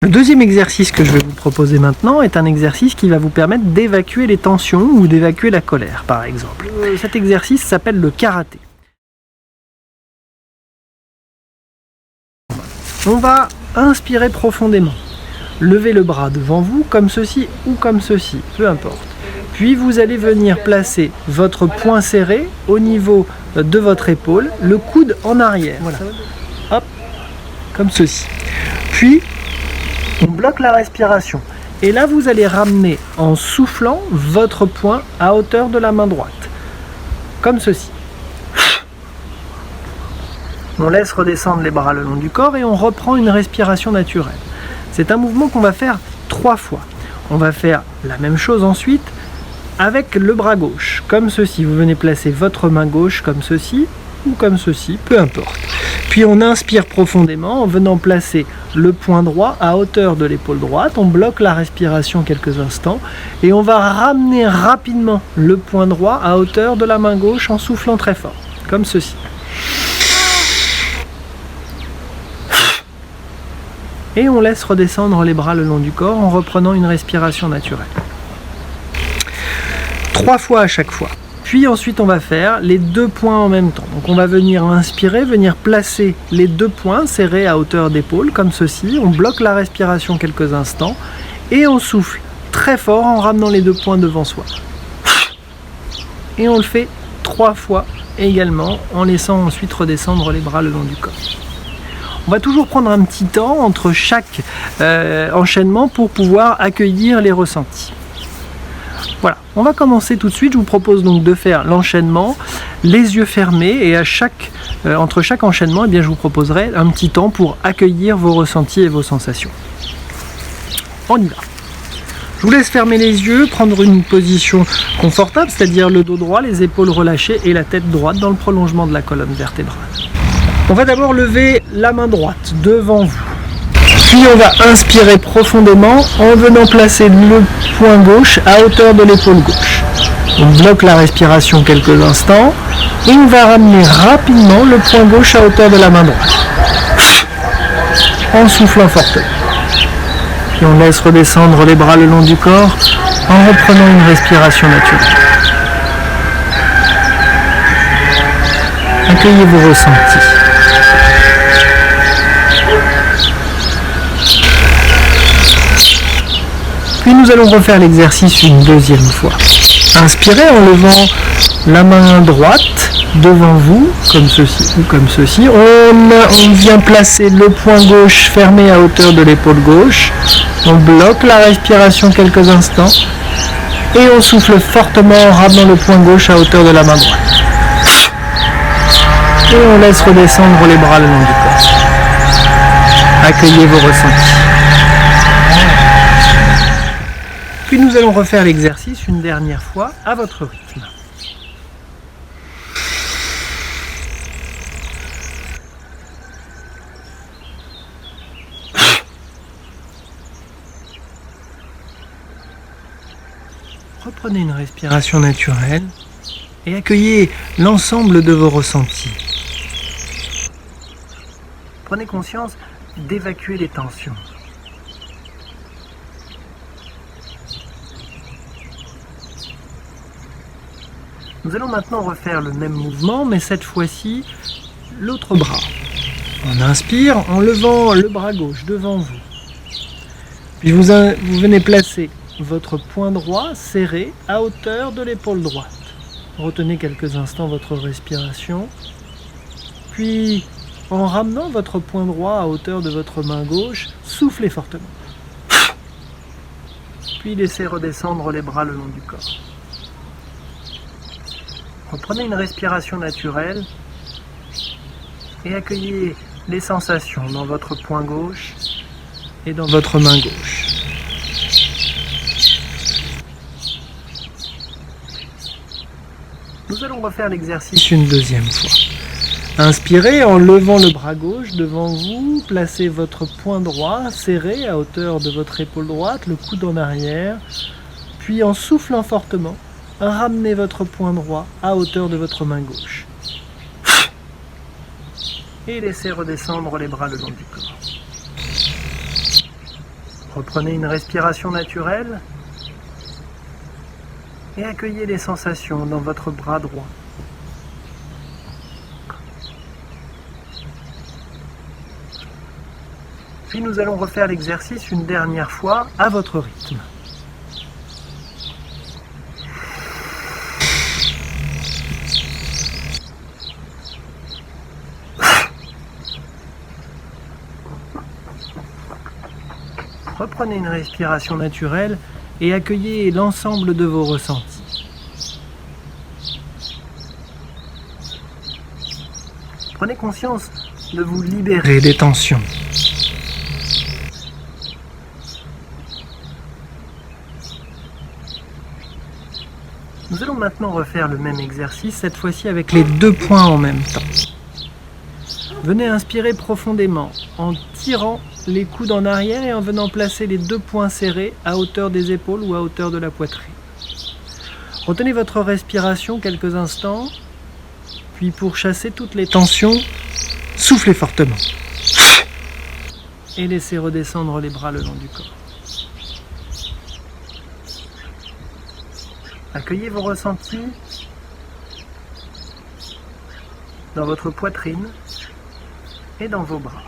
Le deuxième exercice que je vais vous proposer maintenant est un exercice qui va vous permettre d'évacuer les tensions ou d'évacuer la colère, par exemple. Cet exercice s'appelle le karaté. On va inspirer profondément. Levez le bras devant vous, comme ceci ou comme ceci, peu importe. Puis vous allez venir placer votre poing serré au niveau de votre épaule, le coude en arrière. Voilà. Hop, comme ceci. Puis, on bloque la respiration. Et là, vous allez ramener en soufflant votre poing à hauteur de la main droite. Comme ceci. On laisse redescendre les bras le long du corps et on reprend une respiration naturelle. C'est un mouvement qu'on va faire 3 fois. On va faire la même chose ensuite avec le bras gauche. Comme ceci, vous venez placer votre main gauche comme ceci ou comme ceci, peu importe. Puis on inspire profondément en venant placer le poing droit à hauteur de l'épaule droite. On bloque la respiration quelques instants et on va ramener rapidement le poing droit à hauteur de la main gauche en soufflant très fort, comme ceci. Et on laisse redescendre les bras le long du corps en reprenant une respiration naturelle. 3 fois à chaque fois. Puis ensuite on va faire les 2 poings en même temps. Donc on va venir inspirer, venir placer les 2 poings serrés à hauteur d'épaule comme ceci. On bloque la respiration quelques instants et on souffle très fort en ramenant les 2 poings devant soi. Et on le fait 3 fois également en laissant ensuite redescendre les bras le long du corps. On va toujours prendre un petit temps entre chaque enchaînement pour pouvoir accueillir les ressentis. Voilà, on va commencer tout de suite. Je vous propose donc de faire l'enchaînement, les yeux fermés, et entre chaque enchaînement, eh bien, je vous proposerai un petit temps pour accueillir vos ressentis et vos sensations. On y va. Je vous laisse fermer les yeux, prendre une position confortable, c'est-à-dire le dos droit, les épaules relâchées et la tête droite dans le prolongement de la colonne vertébrale. On va d'abord lever la main droite devant vous. Puis on va inspirer profondément en venant placer le poing gauche à hauteur de l'épaule gauche. On bloque la respiration quelques instants et on va ramener rapidement le poing gauche à hauteur de la main droite. En soufflant fortement. Puis on laisse redescendre les bras le long du corps en reprenant une respiration naturelle. Accueillez vos ressentis. Puis nous allons refaire l'exercice une deuxième fois. Inspirez en levant la main droite devant vous, comme ceci ou comme ceci. On vient placer le poing gauche fermé à hauteur de l'épaule gauche. On bloque la respiration quelques instants. Et on souffle fortement en ramenant le poing gauche à hauteur de la main droite. Et on laisse redescendre les bras le long du corps. Accueillez vos ressentis. Puis nous allons refaire l'exercice une dernière fois à votre rythme. Reprenez une respiration naturelle et accueillez l'ensemble de vos ressentis. Prenez conscience d'évacuer les tensions. Nous allons maintenant refaire le même mouvement, mais cette fois-ci, l'autre bras. On inspire en levant le bras gauche devant vous. Puis vous venez placer votre poing droit serré à hauteur de l'épaule droite. Retenez quelques instants votre respiration. Puis, en ramenant votre poing droit à hauteur de votre main gauche, soufflez fortement. Puis laissez redescendre les bras le long du corps. Reprenez une respiration naturelle et accueillez les sensations dans votre poing gauche et dans votre main gauche. Nous allons refaire l'exercice une deuxième fois. Inspirez en levant le bras gauche devant vous, placez votre poing droit serré à hauteur de votre épaule droite, le coude en arrière, puis en soufflant fortement, ramenez votre poing droit à hauteur de votre main gauche. Et laissez redescendre les bras le long du corps. Reprenez une respiration naturelle et accueillez les sensations dans votre bras droit. Puis nous allons refaire l'exercice une dernière fois à votre rythme. Reprenez une respiration naturelle et accueillez l'ensemble de vos ressentis. Prenez conscience de vous libérer des tensions. Nous allons maintenant refaire le même exercice, cette fois-ci avec les 2 poings en même temps. Venez inspirer profondément en tirant les coudes en arrière et en venant placer les 2 poings serrés à hauteur des épaules ou à hauteur de la poitrine. Retenez votre respiration quelques instants, puis pour chasser toutes les tensions, soufflez fortement. Et laissez redescendre les bras le long du corps. Accueillez vos ressentis dans votre poitrine et dans vos bras.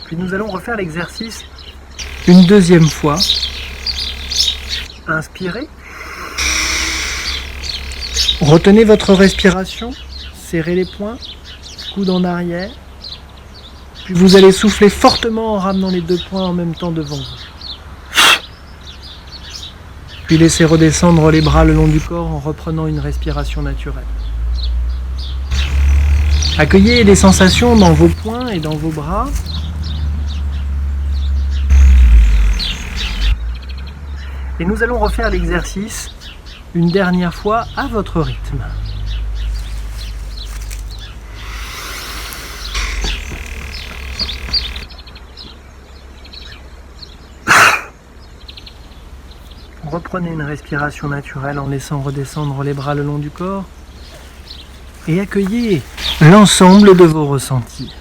Puis nous allons refaire l'exercice une 2e fois. Inspirez. Retenez votre respiration, serrez les poings, coude en arrière. Puis vous allez souffler fortement en ramenant les 2 poings en même temps devant vous. Puis laissez redescendre les bras le long du corps en reprenant une respiration naturelle. Accueillez les sensations dans vos poings et dans vos bras. Et nous allons refaire l'exercice une dernière fois à votre rythme. Reprenez une respiration naturelle en laissant redescendre les bras le long du corps et accueillez l'ensemble de vos ressentis.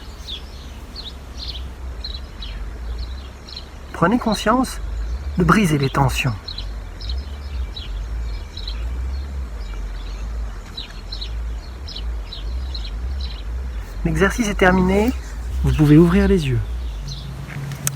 Prenez conscience de briser les tensions. L'exercice est terminé, vous pouvez ouvrir les yeux.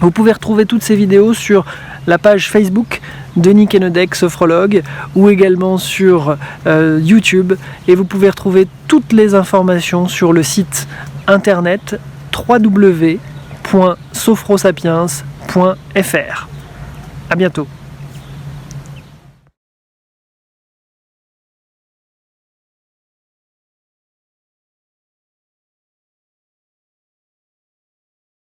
Vous pouvez retrouver toutes ces vidéos sur la page Facebook Denis Kennedec, sophrologue, ou également sur YouTube. Et vous pouvez retrouver toutes les informations sur le site internet www.sophrosapiens.fr. À bientôt.